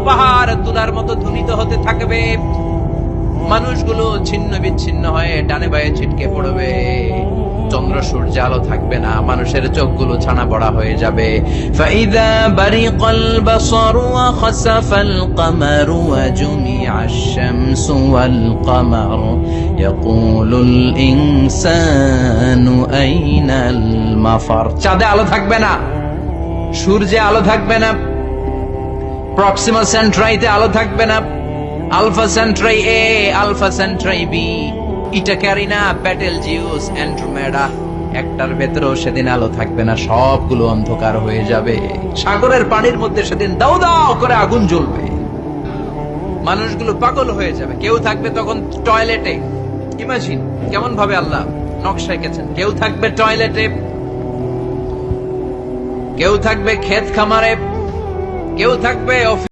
পাহাড় তুলার মতো ধ্বনিত হতে থাকবে, মানুষগুলো ছিন্ন বিচ্ছিন্ন হয়ে ডানে বায়ে ছিটকে পড়বে, চন্দ্র সূর্য আলো থাকবে না, মানুষের চোখগুলো ছানা বড়া হয়ে যাবে। ফাইদা বারিকাল বাসারু ওয়া খাসাফাল কামারু ওয়া জুমিআশ শামসু ওয়াল কামার ইয়াকুলুল ইনসানু আইনাল মাফার। চাঁদে আলো থাকবে না, সূর্যে আলো থাকবে না, প্রক্সিমা সেন্ট্রাইতে আলো থাকবে না, আলফা সেন্ট্রাই এ, আলফা সেন্ট্রাই বি, ইটা ক্যারিনা, বেটেলজিউস, অ্যান্ড্রোমেডা, একটার ভেতরেও সেদিন আলো থাকবে না, সবগুলো অন্ধকার হয়ে যাবে। সাগরের পানির মধ্যে সেদিন দাও দাও করে আগুন জ্বলবে, মানুষগুলো পাগল হয়ে যাবে। কেউ থাকবে তখন টয়লেটে, ইমাজিন কেমন ভাবে আল্লাহ নকশা এঁকেছেন। কেউ থাকবে টয়লেটে, কেউ থাকবে ক্ষেত খামারে, কেউ থাকবে